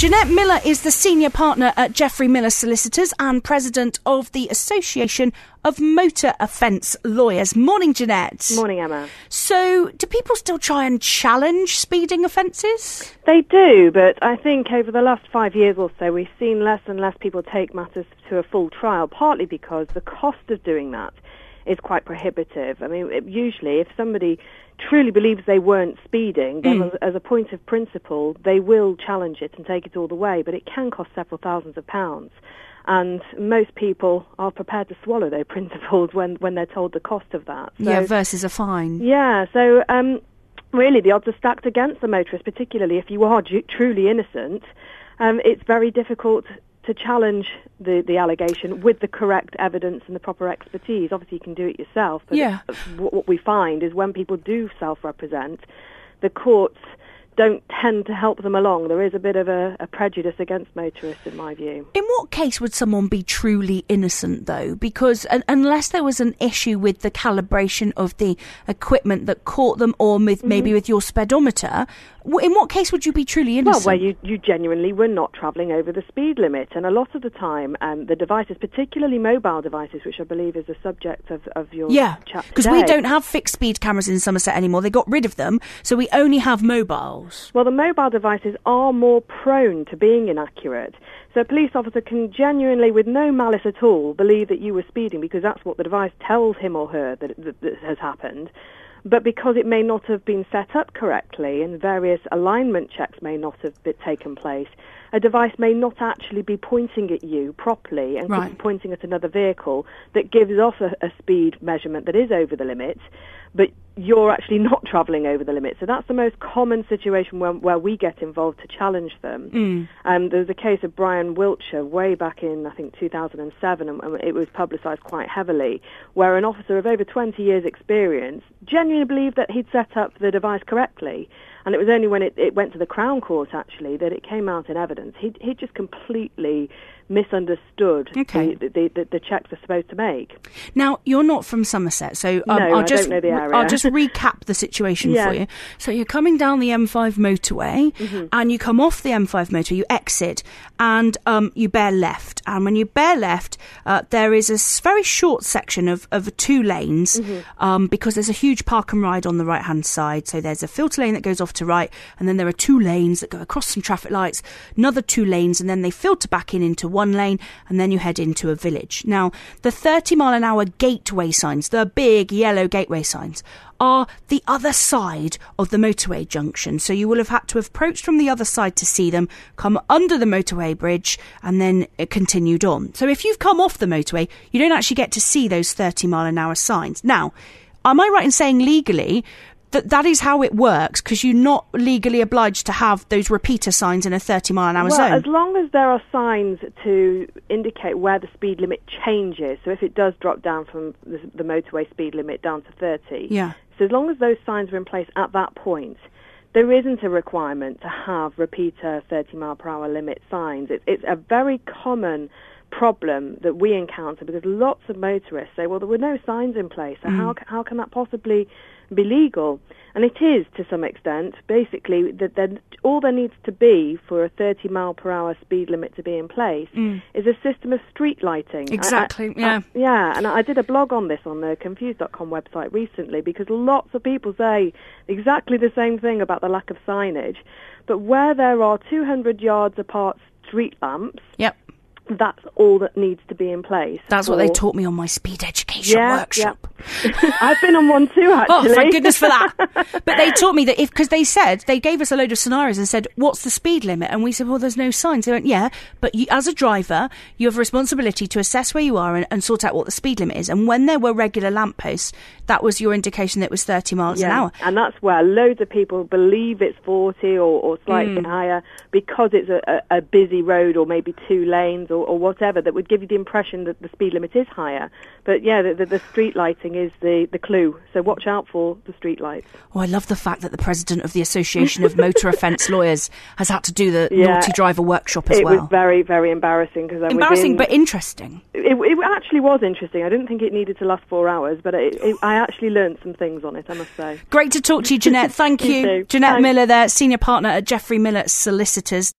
Jeanette Miller is the senior partner at Geoffrey Miller Solicitors and president of the Association of Motor Offence Lawyers. Morning, Jeanette. Morning, Emma. So, do people still try and challenge speeding offences? They do, but I think over the last 5 years or so, we've seen less and less people take matters to a full trial, partly because the cost of doing that is quite prohibitive. I mean, usually if somebody truly believes they weren't speeding, then as a point of principle, they will challenge it and take it all the way, but it can cost several thousands of pounds. And most people are prepared to swallow their principles when they're told the cost of that. So, versus a fine. Yeah, so really the odds are stacked against the motorist, particularly if you are truly innocent. It's very difficult to challenge the allegation with the correct evidence and the proper expertise. Obviously, you can do it yourself, but what we find is when people do self-represent, the courts don't tend to help them along. There is a bit of a prejudice against motorists, in my view. In what case would someone be truly innocent, though? Because unless there was an issue with the calibration of the equipment that caught them, or maybe with your speedometer, in what case would you be truly innocent? Well, where you genuinely were not travelling over the speed limit. And a lot of the time, the devices, particularly mobile devices, which I believe is the subject of your chat today. Because we don't have fixed speed cameras in Somerset anymore. They got rid of them, so we only have mobiles. Well, the mobile devices are more prone to being inaccurate. So a police officer can genuinely, with no malice at all, believe that you were speeding because that's what the device tells him or her that has happened. But because it may not have been set up correctly and various alignment checks may not have taken place, a device may not actually be pointing at you properly and could be pointing at another vehicle that gives off a speed measurement that is over the limit, but you're actually not travelling over the limit. So that's the most common situation where we get involved to challenge them. There's a case of Brian Wiltshire way back in, I think, 2007, and it was publicised quite heavily, where an officer of over 20 years' experience genuinely believed that he'd set up the device correctly. And it was only when it went to the Crown Court, actually, that it came out in evidence. He'd just completely misunderstood the checks they're supposed to make. Now, you're not from Somerset, so no, I don't know the area. I'll just recap the situation for you. So you're coming down the M5 motorway, and you come off the M5 motorway, you exit, and you bear left. And when you bear left, there is a very short section of 2 lanes, because there's a huge park and ride on the right-hand side. So there's a filter lane that goes off to right, and then there are 2 lanes that go across some traffic lights, another 2 lanes, and then they filter back into 1 lane, and then you head into a village. Now, the 30-mile-an-hour gateway signs, the big yellow gateway signs, are the other side of the motorway junction. So you will have had to have approached from the other side to see them, come under the motorway bridge, and then continued on. So if you've come off the motorway, you don't actually get to see those 30-mile-an-hour signs. Now, am I right in saying legally that is how it works, because you're not legally obliged to have those repeater signs in a 30-mile-an-hour zone? Well, as long as there are signs to indicate where the speed limit changes, so if it does drop down from the motorway speed limit down to 30, so as long as those signs are in place at that point, there isn't a requirement to have repeater 30-mile-per-hour limit signs. It's a very common problem that we encounter, because lots of motorists say, well, there were no signs in place, so how can that possibly be legal? And it is, to some extent. Basically, that all there needs to be for a 30-mile-per-hour speed limit to be in place is a system of street lighting. Exactly, and I did a blog on this on the confused.com website recently, because lots of people say exactly the same thing about the lack of signage. But where there are 200 yards apart street lamps, that's all that needs to be in place. That's what they taught me on my speed education workshop. I've been on one too, actually. Oh, thank goodness for that. But they taught me that because they gave us a load of scenarios and said, what's the speed limit? And we said, well, there's no signs. They went, but you, as a driver, you have a responsibility to assess where you are and sort out what the speed limit is. And when there were regular lampposts, that was your indication that it was 30 miles an hour. And that's where loads of people believe it's 40 or slightly higher, because it's a busy road or maybe 2 lanes or whatever, that would give you the impression that the speed limit is higher. But the street lighting is the clue. So watch out for the street lights. Oh, I love the fact that the president of the Association of Motor Offence Lawyers has had to do the naughty driver workshop as well. It was very, very embarrassing. Embarrassing, but interesting. It actually was interesting. I didn't think it needed to last 4 hours, but I actually learned some things on it, I must say. Great to talk to you, Jeanette. Thank you. You too. Jeanette Thanks. Miller there, senior partner at Geoffrey Miller Solicitors.